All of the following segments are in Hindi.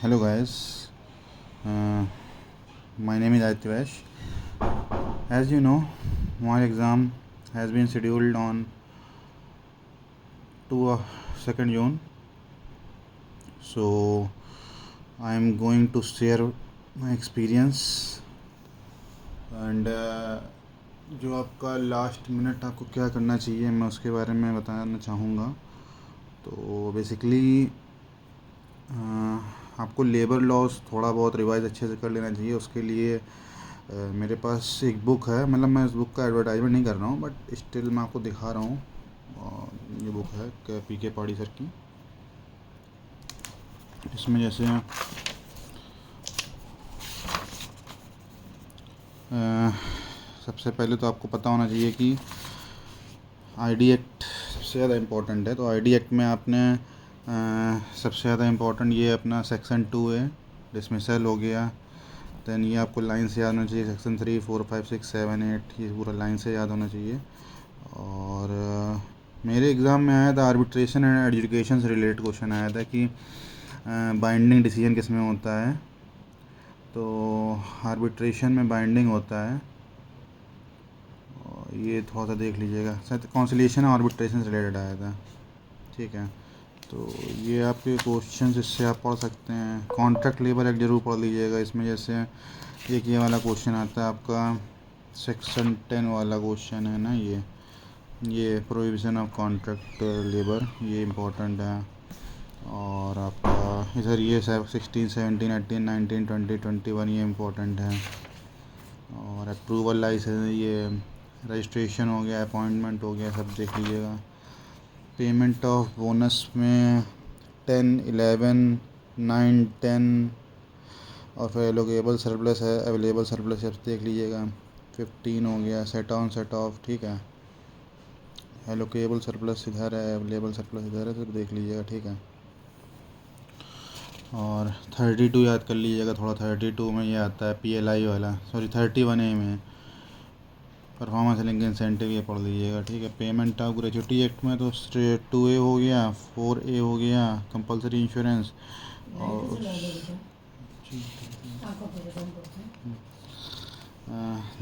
Hello guys, uh, my name is Aditya Vash. As you know, my exam has been scheduled on to 2nd June. So I am going to share my experience and जो आपका लास्ट मिनट आपको क्या करना चाहिए मैं उसके बारे में बताना चाहूँगा। तो बेसिकली आपको लेबर लॉज थोड़ा बहुत रिवाइज अच्छे से कर लेना चाहिए। उसके लिए मेरे पास एक बुक है, मतलब मैं इस बुक का एडवर्टाइजमेंट नहीं कर रहा हूँ, बट स्टिल मैं आपको दिखा रहा हूँ। ये बुक है PK पाड़ी सर की। इसमें जैसे सबसे पहले तो आपको पता होना चाहिए कि ID एक्ट सबसे ज़्यादा इम्पोर्टेंट है। तो ID एक्ट में आपने सबसे ज़्यादा इम्पोर्टेंट ये अपना सेक्शन 2 है, डिसमिसल हो गया। दैन ये आपको लाइन से याद होना चाहिए, सेक्शन 3, 4, 5, 6, 7, 8, ये पूरा लाइन से याद होना चाहिए। और मेरे एग्ज़ाम में आया था आर्बिट्रेशन एंड एडजुडिकेशन से रिलेटेड क्वेश्चन आया था कि बाइंडिंग डिसीजन किस में होता है। तो आर्बिट्रेशन में बाइंडिंग होता है, और ये थोड़ा सा देख लीजिएगा, शायद कॉन्सिलिएशन और आर्बिट्रेशन से रिलेटेड आया था, ठीक है। तो ये आपके क्वेश्चन इससे आप पढ़ सकते हैं। कॉन्ट्रैक्ट लेबर एक्ट ज़रूर पढ़ लीजिएगा। इसमें जैसे एक ये वाला क्वेश्चन आता है आपका सेक्शन 10 वाला क्वेश्चन है ना, ये प्रोहिबिशन ऑफ कॉन्ट्रैक्ट लेबर, ये इम्पोर्टेंट है। और आपका इधर ये 16, 17, 18, 19, 20, 21 ये इम्पोर्टेंट है। और अप्रूवल लाइसेंस, ये रजिस्ट्रेशन हो गया, अपॉइंटमेंट हो गया, सब देख लीजिएगा। पेमेंट ऑफ बोनस में 10, 11, 9, 10 और फिर एलोकेबल सरप्लस है, अवेलेबल सरप्लस सब देख लीजिएगा। 15 हो गया, सेट ऑन सेट ऑफ, ठीक है। एलोकेबल सरप्लस इधर है, अवेलेबल सरप्लस इधर है, सब देख लीजिएगा, ठीक है। और 32 याद कर लीजिएगा थोड़ा। 32 में ये आता है PLI वाला, सॉरी 31A में परफॉर्मेंस लिंक इंसेंटिव, ये पढ़ लीजिएगा, ठीक है। पेमेंट ऑफ ग्रेजुएटी एक्ट में तो 2A हो गया, 4A हो गया कंपलसरी इंश्योरेंस, और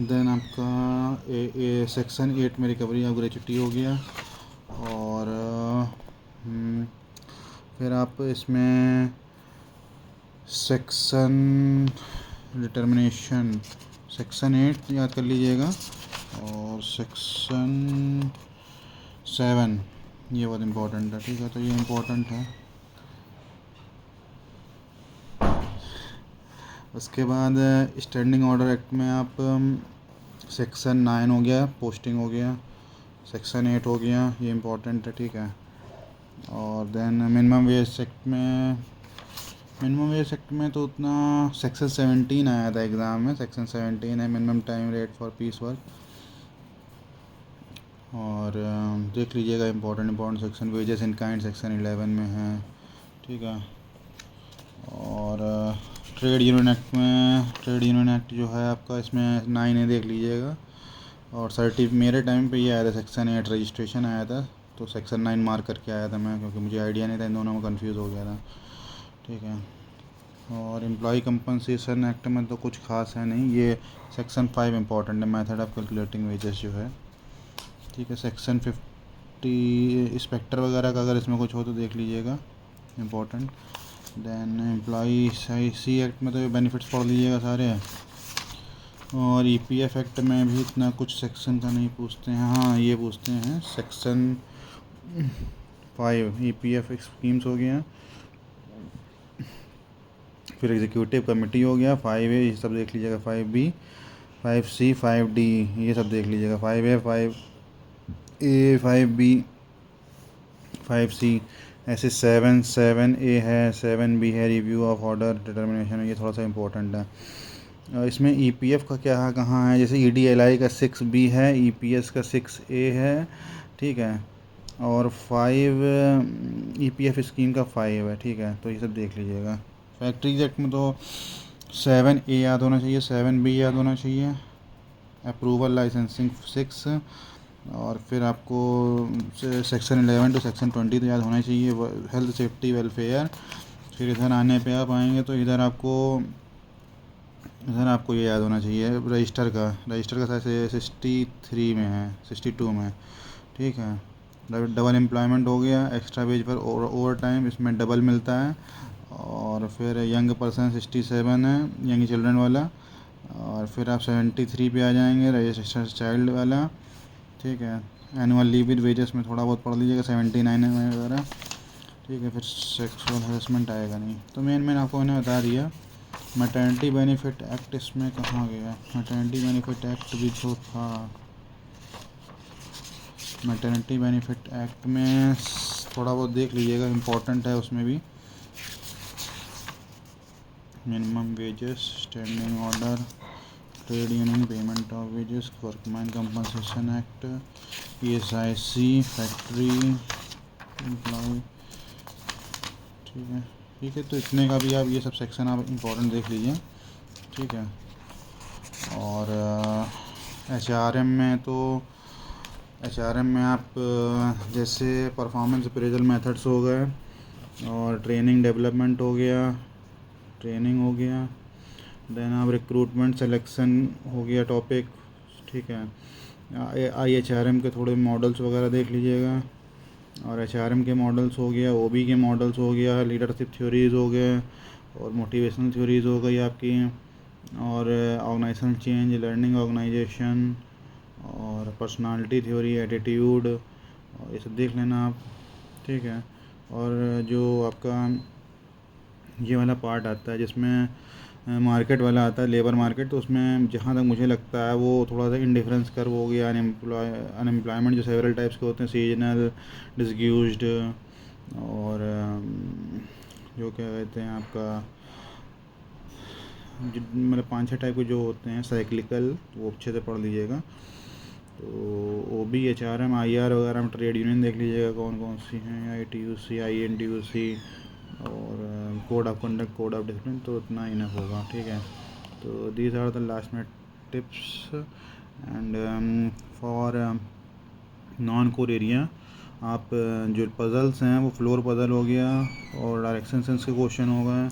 देन आपका सेक्शन 8 में रिकवरी ऑफ ग्रेजुएटी हो गया। और फिर आप इसमें सेक्शन डिटर्मिनेशन, सेक्शन 8 याद कर लीजिएगा, और सेक्शन 7 ये बहुत इम्पोर्टेंट है, ठीक है। तो ये इम्पोर्टेंट है। उसके बाद स्टैंडिंग ऑर्डर एक्ट में आप सेक्शन 9 हो गया, पोस्टिंग हो गया, सेक्शन 8 हो गया, ये इम्पोर्टेंट है, ठीक है। और देन मिनिमम वेज एक्ट में तो उतना सेक्शन 17 आया था एग्ज़ाम में। सेक्शन 17 है minimum time rate for piece work, और देख लीजिएगा important section. Wages in kind section 11 में है, ठीक है। और ट्रेड यूनियन एक्ट जो है आपका, इसमें 9A देख लीजिएगा। और मेरे टाइम पे ये आया था सेक्शन 8 रजिस्ट्रेशन आया था, तो सेक्शन 9 मार्क करके आया था मैं, क्योंकि मुझे आइडिया नहीं था, इन दोनों में कंफ्यूज हो गया था, ठीक है। और एम्प्लॉय कंपनसेशन एक्ट में तो कुछ खास है नहीं। ये सेक्शन 5 इम्पोर्टेंट है, मेथड ऑफ कैलकुलेटिंग वेजेस जो है, ठीक है। सेक्शन 50 इंस्पेक्टर वगैरह का अगर इसमें कुछ हो तो देख लीजिएगा, important. Then employee C act में तो ये बेनिफिट्स पढ़ लीजिएगा सारे। और EPF एक्ट में भी इतना कुछ सेक्शन का नहीं पूछते हैं, हाँ ये पूछते हैं सेक्शन 5 EPF स्कीम्स हो गया। फिर एग्जीक्यूटिव कमेटी हो गया, 5A ये सब देख लीजिएगा, 5B, 5C, 5D ये सब देख लीजिएगा, 5A, 5A, 5B, 5C, ऐसे 7A है, 7B है, रिव्यू ऑफ ऑर्डर डिटर्मिनेशन, ये थोड़ा सा इम्पोर्टेंट है। इसमें EPF का क्या है, कहाँ है, जैसे EDLI का 6B है, EPS का 6A है, ठीक है। और 5 EPF स्कीम का 5 है, ठीक है। तो ये सब देख लीजिएगा। फैक्ट्रीज एक्ट में तो 7A याद होना चाहिए, 7B याद होना चाहिए, अप्रूवल लाइसेंसिंग 6, और फिर आपको सेक्शन 11 टू सेक्शन 20 तो याद होना चाहिए, हेल्थ सेफ्टी वेलफेयर, फिर इधर आने पे आप आएंगे तो इधर आपको ये याद होना चाहिए, रजिस्टर का साइज 63 में है, 62 में, ठीक है। डबल एम्प्लॉयमेंट हो गया, एक्स्ट्रा वेज पर ओवर टाइम, इसमें डबल मिलता है। और फिर यंग पर्सन 67 है, यंग चिल्ड्रन वाला। और फिर आप 73 पे आ जाएंगे, रजिस्टर्ड चाइल्ड वाला, ठीक है। एनुअल लीव विद वेजेस में थोड़ा बहुत पढ़ लीजिएगा, 79 है वगैरह, ठीक है। फिर सेक्सुअल हरेसमेंट आएगा नहीं। तो मेन आपको मैंने बता दिया। मैटरनिटी बेनिफिट एक्ट इसमें कहाँ गया? मैटरनिटी बेनिफिट एक्ट भी जो था, मैटरनिटी बेनिफिट एक्ट में थोड़ा बहुत देख लीजिएगा, इम्पोर्टेंट है उसमें भी। Minimum wages, standing order, trade union, payment of wages, workman compensation act, ESIC, factory employ, ठीक है। तो इतने का भी आप ये सब सेक्शन आप इम्पोर्टेंट देख लीजिए, ठीक है। और HRM में तो HRM में आप जैसे परफॉर्मेंस अप्रेजल मेथड्स हो गए, और ट्रेनिंग डेवलपमेंट हो गया, देन आप रिक्रूटमेंट सिलेक्शन हो गया टॉपिक, ठीक है। IHRM के थोड़े मॉडल्स वगैरह देख लीजिएगा। और HRM के मॉडल्स हो गया, OB के मॉडल्स हो गया, लीडरशिप थ्योरीज़ हो गए, और मोटिवेशनल थ्योरीज़ हो गई आपकी, और ऑर्गेनाइजेशन चेंज, लर्निंग ऑर्गेनाइजेशन, और पर्सनालिटी थ्योरी, एटीट्यूड, और ये सब देख लेना आप, ठीक है। और जो आपका ये वाला पार्ट आता है जिसमें मार्केट वाला आता है, लेबर मार्केट, तो उसमें जहाँ तक मुझे लगता है वो थोड़ा सा इंडिफरेंस कर्व हो गया, अनएम्प्लॉयमेंट जो सेवरल टाइप्स के होते हैं, सीजनल, डिसग्यूज्ड, और जो क्या कहते हैं आपका, मतलब 5-6 टाइप के जो होते हैं साइक्लिकल, वो अच्छे से पढ़ लीजिएगा। तो OB, HRM, IR वगैरह में ट्रेड यूनियन देख लीजिएगा कौन कौन सी हैं, ITUC, INTUC, और code of conduct, code of discipline, तो इतना इनफ होगा, ठीक है। तो these are the last minute tips. And for non core area, आप जो पज़ल्स हैं वो फ्लोर पज़ल हो गया, और डायरेक्शन सेंस के क्वेश्चन हो गए,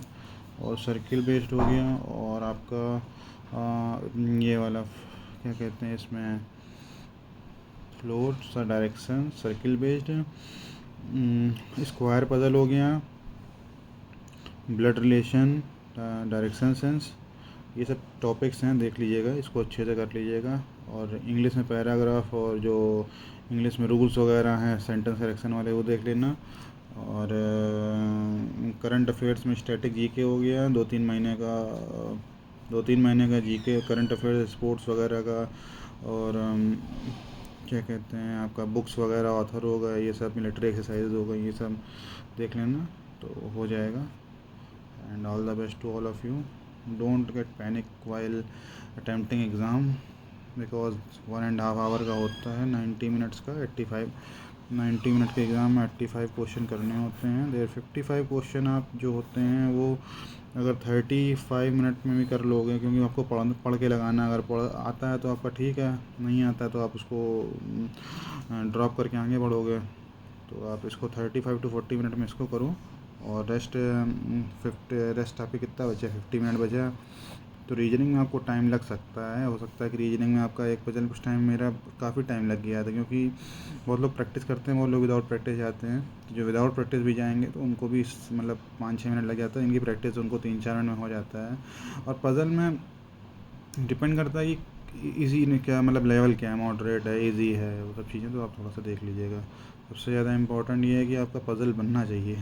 और सर्किल बेस्ड हो गया, और आपका ये वाला क्या कहते हैं इसमें, floor, direction, circle based, square puzzle हो गया, ब्लड रिलेशन, डायरेक्शन सेंस, ये सब टॉपिक्स हैं, देख लीजिएगा, इसको अच्छे से कर लीजिएगा। और इंग्लिश में पैराग्राफ, और जो इंग्लिश में रूल्स वगैरह हैं सेंटेंस करेक्शन वाले, वो देख लेना। और करंट अफेयर्स में स्टैटिक जीके हो गया, 2-3 महीने का जीके, करंट अफेयर्स, स्पोर्ट्स वगैरह का, और क्या कहते हैं आपका बुक्स वगैरह, ऑथर हो गए, ये सब मिलिट्री एक्सरसाइज हो गई, ये सब देख लेना तो हो जाएगा। And all the best to all of you. Don't get panic while attempting exam, because 1.5 hour का होता है, 90 मिनट्स का, 90 मिनट के एग्ज़ाम में 85 क्वेश्चन करने होते हैं। देर 55 क्वेश्चन आप जो होते हैं वो अगर 35 मिनट में भी कर लोगे, क्योंकि आपको पढ़ के लगाना, अगर आता है तो आपका ठीक है, नहीं आता है तो आप उसको ड्रॉप करके आगे बढ़ोगे। तो आप इसको 35 to 40 मिनट में इसको करो, और रेस्ट आपके कितना बचा, 50 मिनट बचा। तो रीजनिंग में आपको टाइम लग सकता है, हो सकता है कि रीजनिंग में आपका एक पजल कुछ टाइम, मेरा काफ़ी टाइम लग गया था, क्योंकि बहुत लोग प्रैक्टिस करते हैं, बहुत लोग विदाउट प्रैक्टिस जाते हैं। तो जो विदाउट प्रैक्टिस भी जाएंगे तो उनको भी मतलब 5-6 मिनट लग जाता है, इनकी प्रैक्टिस उनको 3-4 मिनट में हो जाता है। और पज़ल में डिपेंड करता है कि ईजी ने क्या, मतलब लेवल क्या है, मॉडरेट है, ईजी है, वो सब चीज़ें तो आप थोड़ा सा देख लीजिएगा। सबसे ज़्यादा इम्पोर्टेंट ये है कि आपका पज़ल बनना चाहिए,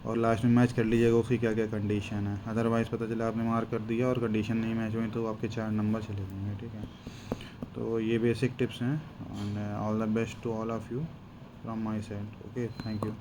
और लास्ट में मैच कर लीजिएगा उसकी क्या क्या कंडीशन है। अदरवाइज़ पता चला आपने मार्क कर दिया और कंडीशन नहीं मैच हुई तो आपके 4 नंबर चले जाएंगे, ठीक है। तो ये बेसिक टिप्स हैं, and all the best to all of you from my side. Okay, thank you.